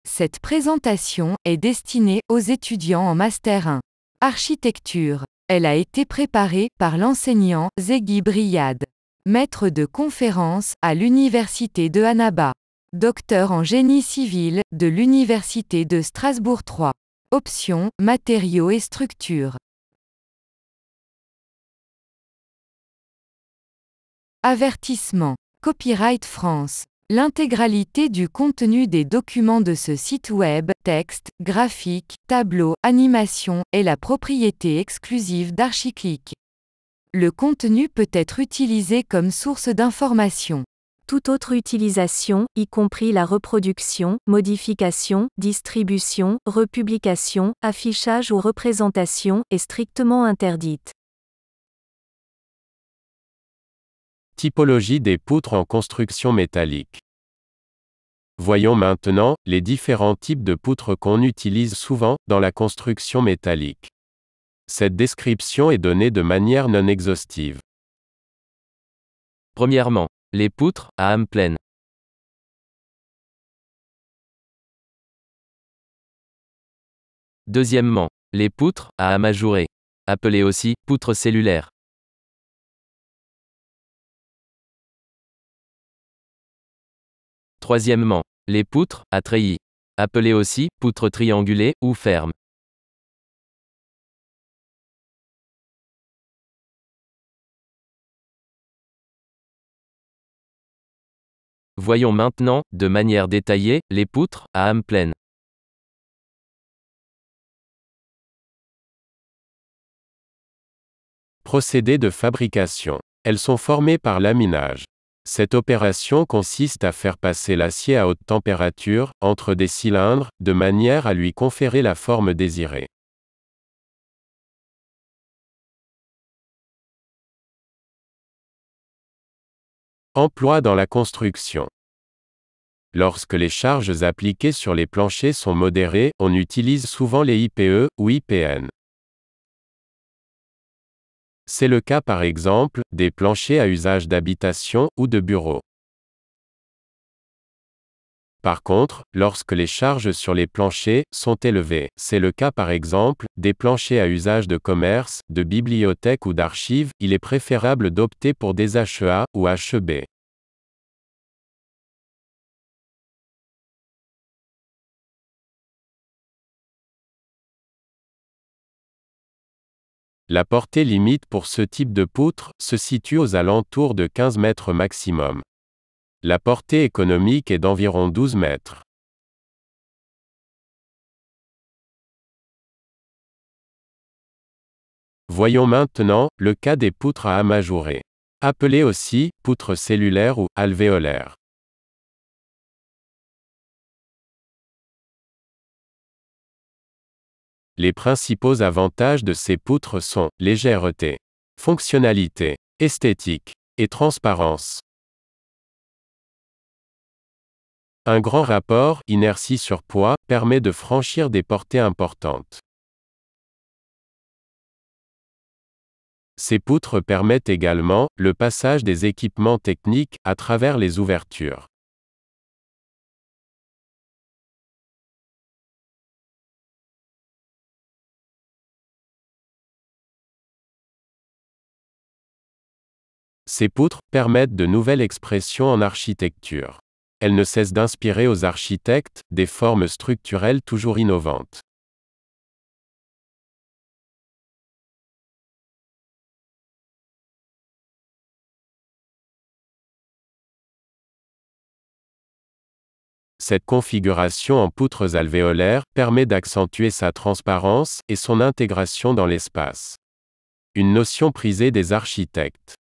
Cette présentation est destinée aux étudiants en Master 1. Architecture. Elle a été préparée par l'enseignant Zeghib Riyad, maître de conférences à l'Université de Annaba, docteur en génie civil de l'Université de Strasbourg 3. Option, matériaux et structures. Avertissement. Copyright France. L'intégralité du contenu des documents de ce site web, texte, graphiques, tableaux, animations, est la propriété exclusive d'Archiclick. Le contenu peut être utilisé comme source d'information. Toute autre utilisation, y compris la reproduction, modification, distribution, republication, affichage ou représentation, est strictement interdite. Typologie des poutres en construction métallique. Voyons maintenant les différents types de poutres qu'on utilise souvent dans la construction métallique. Cette description est donnée de manière non exhaustive. Premièrement, les poutres à âme pleine. Deuxièmement, les poutres à âme ajourée, appelées aussi poutres cellulaires. Troisièmement, les poutres à treillis, appelées aussi poutres triangulées ou fermes. Voyons maintenant, de manière détaillée, les poutres à âme pleine. Procédé de fabrication. Elles sont formées par laminage. Cette opération consiste à faire passer l'acier à haute température, entre des cylindres, de manière à lui conférer la forme désirée. Emploi dans la construction. Lorsque les charges appliquées sur les planchers sont modérées, on utilise souvent les IPE ou IPN. C'est le cas par exemple, des planchers à usage d'habitation ou de bureau. Par contre, lorsque les charges sur les planchers sont élevées, c'est le cas par exemple, des planchers à usage de commerce, de bibliothèque ou d'archives, il est préférable d'opter pour des HEA ou HEB. La portée limite pour ce type de poutre se situe aux alentours de 15 mètres maximum. La portée économique est d'environ 12 mètres. Voyons maintenant le cas des poutres à âme ajourée, appelées aussi poutres cellulaires ou alvéolaires. Les principaux avantages de ces poutres sont légèreté, fonctionnalité, esthétique et transparence. Un grand rapport inertie sur poids permet de franchir des portées importantes. Ces poutres permettent également le passage des équipements techniques à travers les ouvertures. Ces poutres permettent de nouvelles expressions en architecture. Elles ne cessent d'inspirer aux architectes des formes structurelles toujours innovantes. Cette configuration en poutres alvéolaires permet d'accentuer sa transparence et son intégration dans l'espace. Une notion prisée des architectes.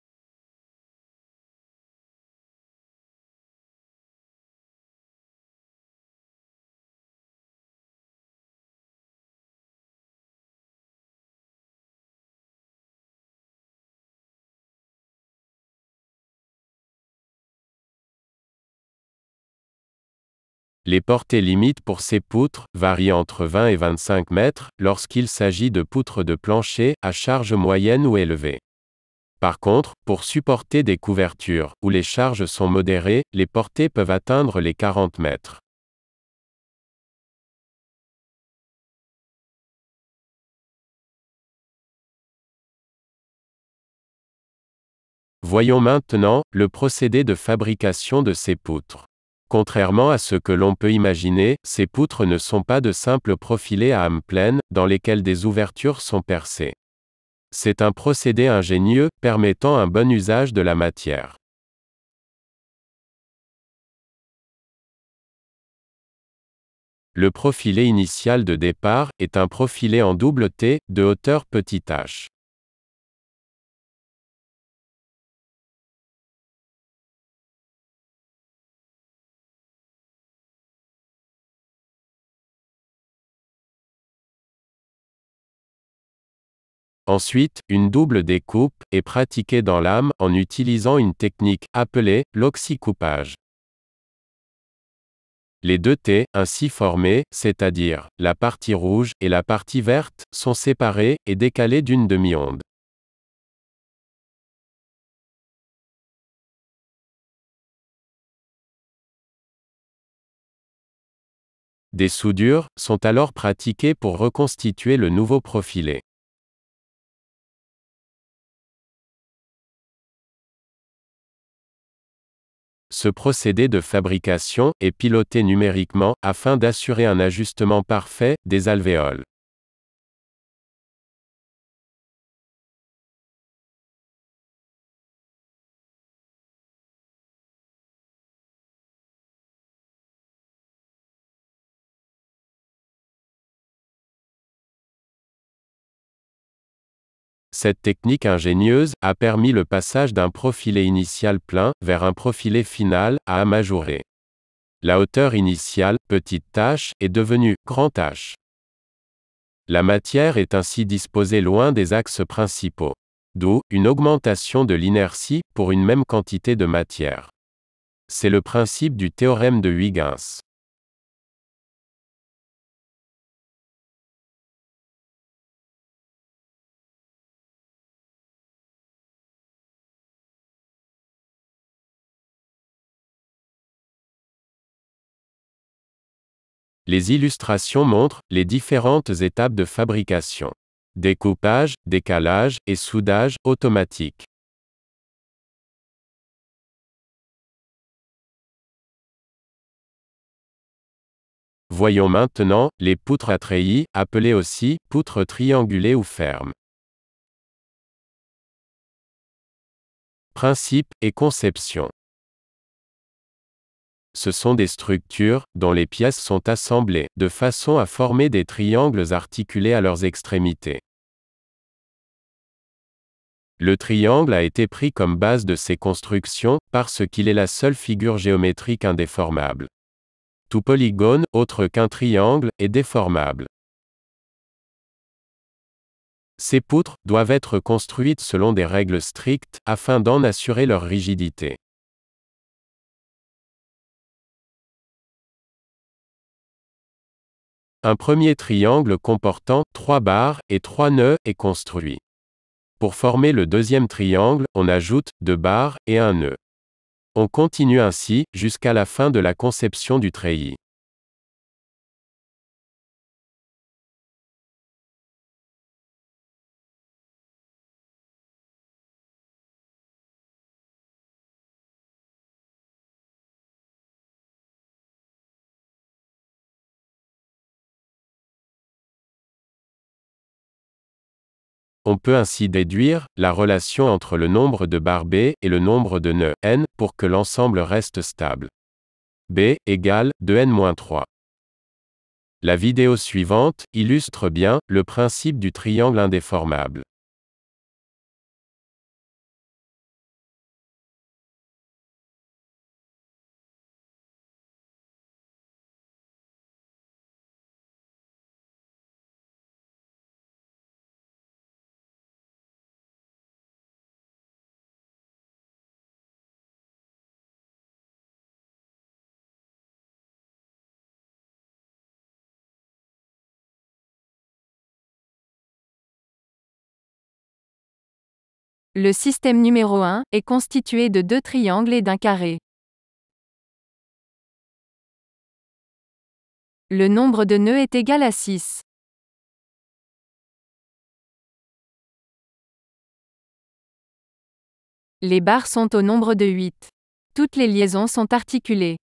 Les portées limites pour ces poutres varient entre 20 et 25 mètres lorsqu'il s'agit de poutres de plancher à charge moyenne ou élevée. Par contre, pour supporter des couvertures où les charges sont modérées, les portées peuvent atteindre les 40 mètres. Voyons maintenant le procédé de fabrication de ces poutres. Contrairement à ce que l'on peut imaginer, ces poutres ne sont pas de simples profilés à âme pleine, dans lesquels des ouvertures sont percées. C'est un procédé ingénieux, permettant un bon usage de la matière. Le profilet initial de départ est un profilet en double T, de hauteur petit h. Ensuite, une double découpe est pratiquée dans l'âme en utilisant une technique appelée l'oxycoupage. Les deux T, ainsi formés, c'est-à-dire la partie rouge et la partie verte, sont séparés et décalés d'une demi-onde. Des soudures sont alors pratiquées pour reconstituer le nouveau profilé. Ce procédé de fabrication est piloté numériquement afin d'assurer un ajustement parfait des alvéoles. Cette technique ingénieuse a permis le passage d'un profilé initial plein vers un profilé final à âme ajourée. La hauteur initiale, petite h, est devenue grand H. La matière est ainsi disposée loin des axes principaux. D'où une augmentation de l'inertie pour une même quantité de matière. C'est le principe du théorème de Huygens. Les illustrations montrent les différentes étapes de fabrication. Découpage, décalage et soudage automatique. Voyons maintenant les poutres à treillis, appelées aussi poutres triangulées ou fermes. Principe et conception. Ce sont des structures, dont les pièces sont assemblées, de façon à former des triangles articulés à leurs extrémités. Le triangle a été pris comme base de ces constructions, parce qu'il est la seule figure géométrique indéformable. Tout polygone, autre qu'un triangle, est déformable. Ces poutres doivent être construites selon des règles strictes, afin d'en assurer leur rigidité. Un premier triangle comportant 3 barres et 3 nœuds est construit. Pour former le deuxième triangle, on ajoute 2 barres et un nœud. On continue ainsi, jusqu'à la fin de la conception du treillis. On peut ainsi déduire la relation entre le nombre de barres B et le nombre de nœuds n pour que l'ensemble reste stable. B égale 2n-3. La vidéo suivante illustre bien le principe du triangle indéformable. Le système numéro 1 est constitué de 2 triangles et d'un carré. Le nombre de nœuds est égal à 6. Les barres sont au nombre de 8. Toutes les liaisons sont articulées.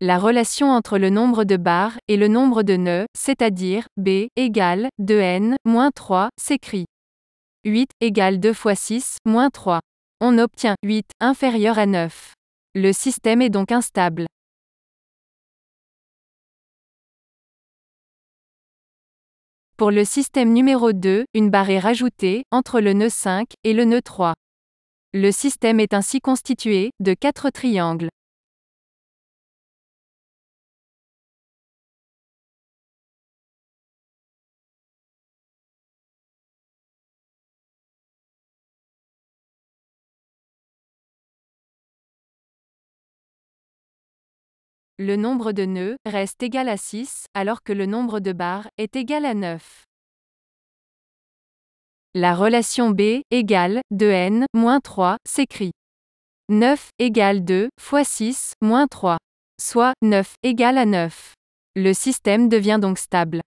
La relation entre le nombre de barres et le nombre de nœuds, c'est-à-dire B égale 2n-3, s'écrit 8 égale 2 fois 6 moins 3. On obtient 8 inférieur à 9. Le système est donc instable. Pour le système numéro 2, une barre est rajoutée entre le nœud 5 et le nœud 3. Le système est ainsi constitué de 4 triangles. Le nombre de nœuds reste égal à 6, alors que le nombre de barres est égal à 9. La relation B égale 2n-3 s'écrit 9 égale 2 fois 6 moins 3, soit 9 égale à 9. Le système devient donc stable.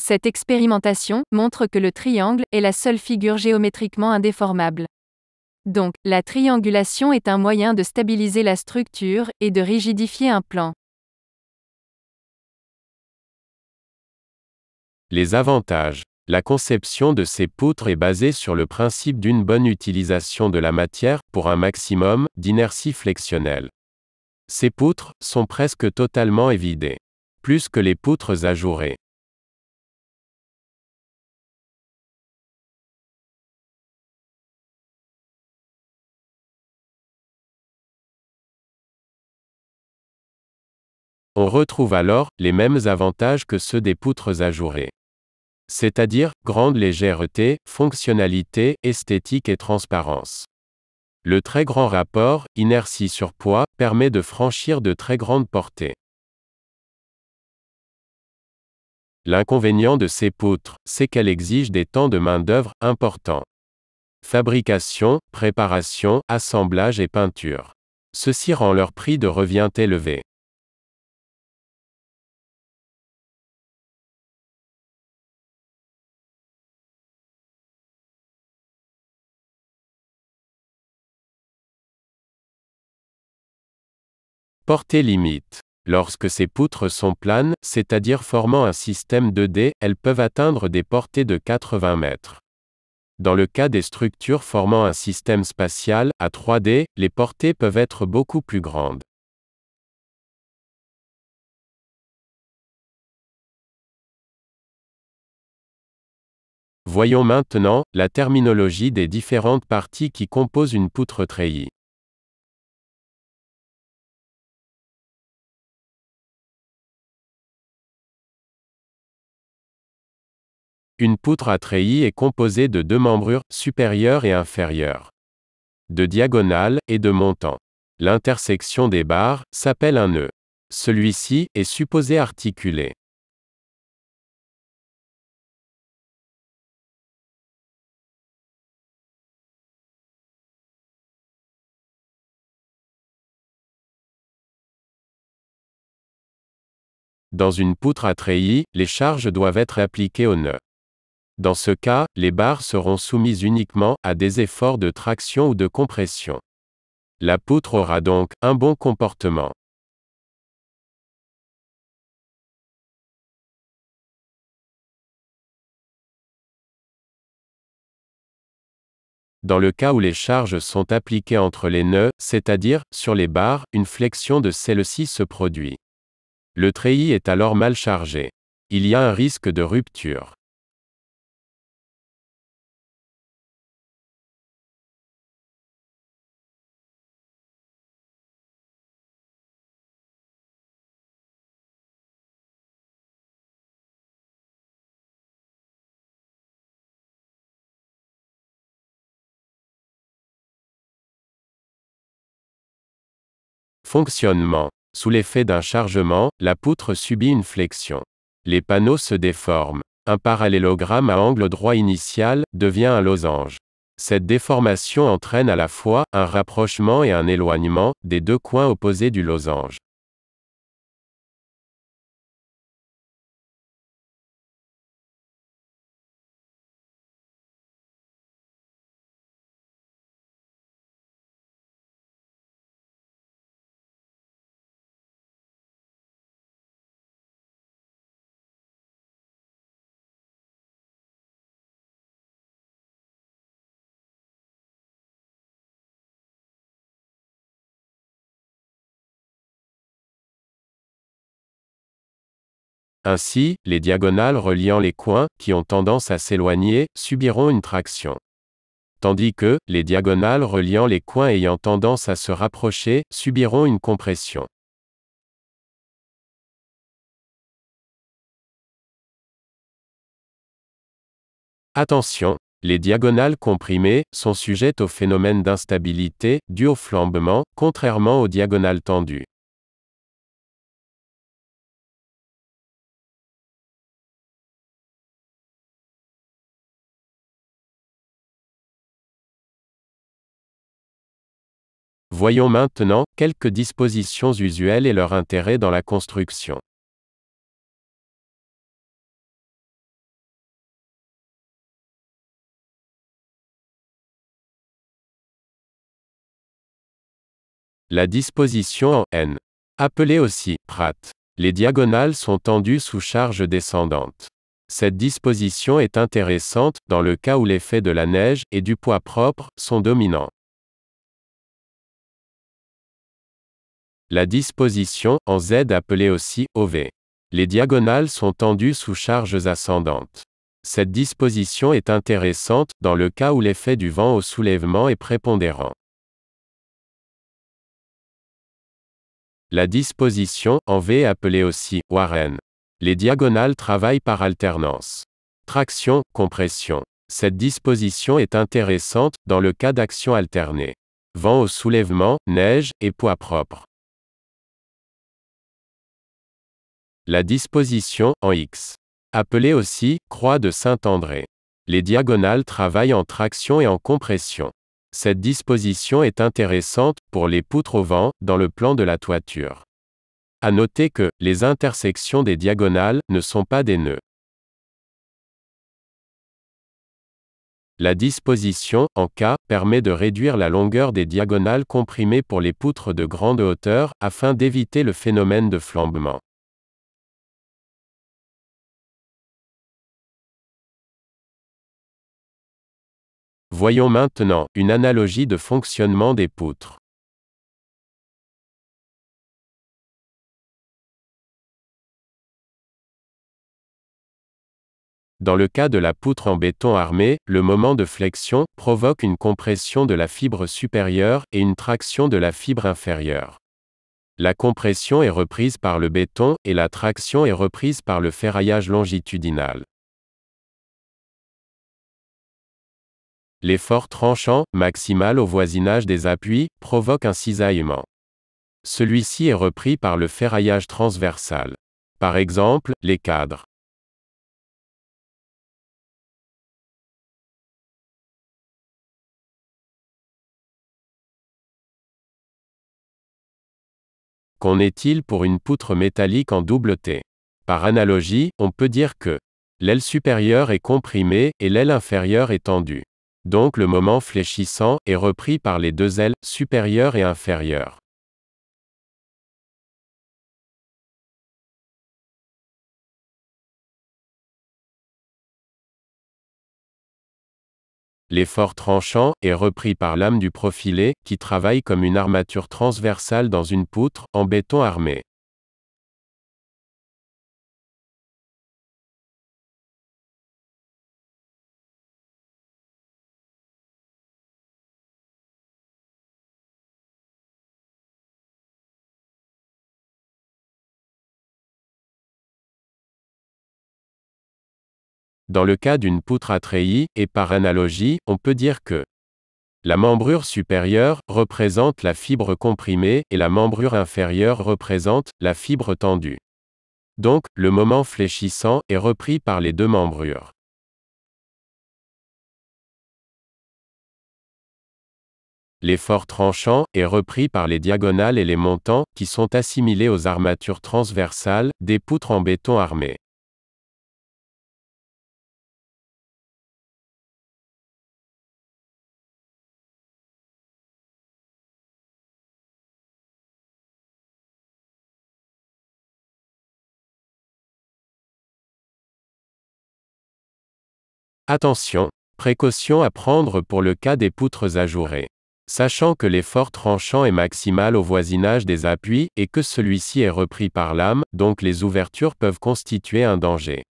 Cette expérimentation montre que le triangle est la seule figure géométriquement indéformable. Donc, la triangulation est un moyen de stabiliser la structure et de rigidifier un plan. Les avantages. La conception de ces poutres est basée sur le principe d'une bonne utilisation de la matière, pour un maximum d'inertie flexionnelle. Ces poutres sont presque totalement évidées. Plus que les poutres ajourées. On retrouve alors les mêmes avantages que ceux des poutres ajourées. C'est-à-dire, grande légèreté, fonctionnalité, esthétique et transparence. Le très grand rapport, inertie sur poids, permet de franchir de très grandes portées. L'inconvénient de ces poutres, c'est qu'elles exigent des temps de main-d'œuvre importants. Fabrication, préparation, assemblage et peinture. Ceci rend leur prix de revient élevé. Portée limite. Lorsque ces poutres sont planes, c'est-à-dire formant un système 2D, elles peuvent atteindre des portées de 80 mètres. Dans le cas des structures formant un système spatial, à 3D, les portées peuvent être beaucoup plus grandes. Voyons maintenant la terminologie des différentes parties qui composent une poutre treillis. Une poutre à treillis est composée de deux membrures, supérieure et inférieure, de diagonale et de montant. L'intersection des barres s'appelle un nœud. Celui-ci est supposé articuler. Dans une poutre à treillis, les charges doivent être appliquées au nœud. Dans ce cas, les barres seront soumises uniquement à des efforts de traction ou de compression. La poutre aura donc un bon comportement. Dans le cas où les charges sont appliquées entre les nœuds, c'est-à-dire, sur les barres, une flexion de celles-ci se produit. Le treillis est alors mal chargé. Il y a un risque de rupture. Fonctionnement. Sous l'effet d'un chargement, la poutre subit une flexion. Les panneaux se déforment. Un parallélogramme à angle droit initial devient un losange. Cette déformation entraîne à la fois un rapprochement et un éloignement des deux coins opposés du losange. Ainsi, les diagonales reliant les coins, qui ont tendance à s'éloigner, subiront une traction. Tandis que, les diagonales reliant les coins ayant tendance à se rapprocher, subiront une compression. Attention, les diagonales comprimées sont sujettes au phénomène d'instabilité, dû au flambement, contrairement aux diagonales tendues. Voyons maintenant quelques dispositions usuelles et leur intérêt dans la construction. La disposition en N. Appelée aussi Pratt. Les diagonales sont tendues sous charge descendante. Cette disposition est intéressante dans le cas où l'effet de la neige et du poids propre sont dominants. La disposition en Z appelée aussi OV. Les diagonales sont tendues sous charges ascendantes. Cette disposition est intéressante dans le cas où l'effet du vent au soulèvement est prépondérant. La disposition en V appelée aussi Warren. Les diagonales travaillent par alternance. Traction, compression. Cette disposition est intéressante dans le cas d'action alternée. Vent au soulèvement, neige et poids propre. La disposition en X. Appelée aussi croix de Saint-André. Les diagonales travaillent en traction et en compression. Cette disposition est intéressante pour les poutres au vent dans le plan de la toiture. À noter que les intersections des diagonales ne sont pas des nœuds. La disposition en K permet de réduire la longueur des diagonales comprimées pour les poutres de grande hauteur afin d'éviter le phénomène de flambement. Voyons maintenant une analogie de fonctionnement des poutres. Dans le cas de la poutre en béton armé, le moment de flexion provoque une compression de la fibre supérieure et une traction de la fibre inférieure. La compression est reprise par le béton et la traction est reprise par le ferraillage longitudinal. L'effort tranchant, maximal au voisinage des appuis, provoque un cisaillement. Celui-ci est repris par le ferraillage transversal. Par exemple, les cadres. Qu'en est-il pour une poutre métallique en double T? Par analogie, on peut dire que l'aile supérieure est comprimée et l'aile inférieure est tendue. Donc le moment fléchissant est repris par les deux ailes, supérieure et inférieure. L'effort tranchant est repris par l'âme du profilé, qui travaille comme une armature transversale dans une poutre, en béton armé. Dans le cas d'une poutre à treillis, et par analogie, on peut dire que la membrure supérieure représente la fibre comprimée et la membrure inférieure représente la fibre tendue. Donc, le moment fléchissant est repris par les deux membrures. L'effort tranchant est repris par les diagonales et les montants, qui sont assimilés aux armatures transversales, des poutres en béton armé. Attention! Précaution à prendre pour le cas des poutres ajourées. Sachant que l'effort tranchant est maximal au voisinage des appuis, et que celui-ci est repris par lame, donc les ouvertures peuvent constituer un danger.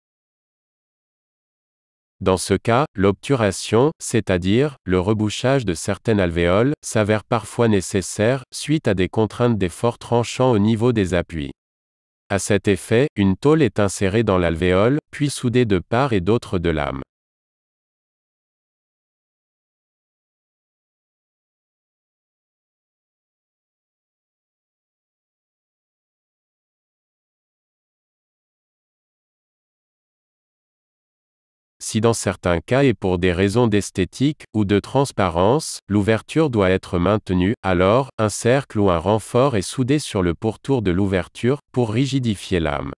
Dans ce cas, l'obturation, c'est-à-dire, le rebouchage de certaines alvéoles, s'avère parfois nécessaire, suite à des contraintes d'effort tranchant au niveau des appuis. À cet effet, une tôle est insérée dans l'alvéole, puis soudée de part et d'autre de lame. Si dans certains cas et pour des raisons d'esthétique, ou de transparence, l'ouverture doit être maintenue, alors, un cercle ou un renfort est soudé sur le pourtour de l'ouverture, pour rigidifier l'âme.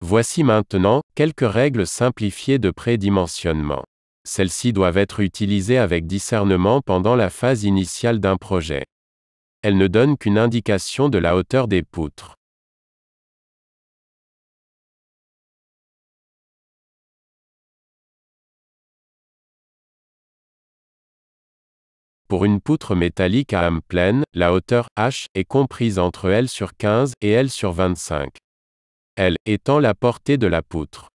Voici maintenant, quelques règles simplifiées de prédimensionnement. Celles-ci doivent être utilisées avec discernement pendant la phase initiale d'un projet. Elles ne donnent qu'une indication de la hauteur des poutres. Pour une poutre métallique à âme pleine, la hauteur H est comprise entre L sur 15 et L sur 25. L étant la portée de la poutre.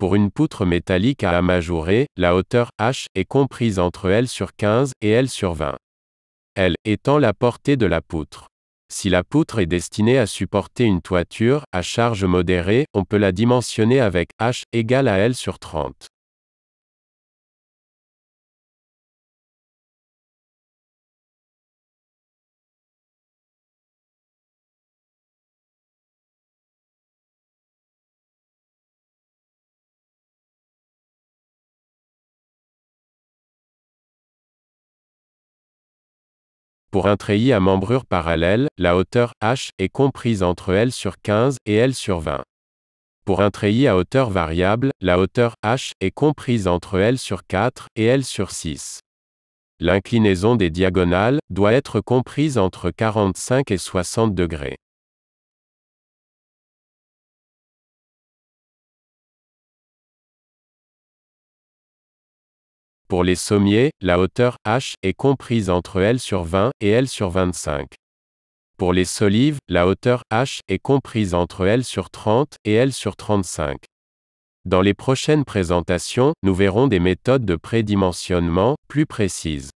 Pour une poutre métallique à âme ajourée, la hauteur H est comprise entre L sur 15 et L sur 20. L étant la portée de la poutre. Si la poutre est destinée à supporter une toiture, à charge modérée, on peut la dimensionner avec H égale à L sur 30. Pour un treillis à membrure parallèle, la hauteur H est comprise entre L sur 15 et L sur 20. Pour un treillis à hauteur variable, la hauteur H est comprise entre L sur 4 et L sur 6. L'inclinaison des diagonales doit être comprise entre 45 et 60 degrés. Pour les sommiers, la hauteur H est comprise entre L sur 20 et L sur 25. Pour les solives, la hauteur H est comprise entre L sur 30 et L sur 35. Dans les prochaines présentations, nous verrons des méthodes de prédimensionnement plus précises.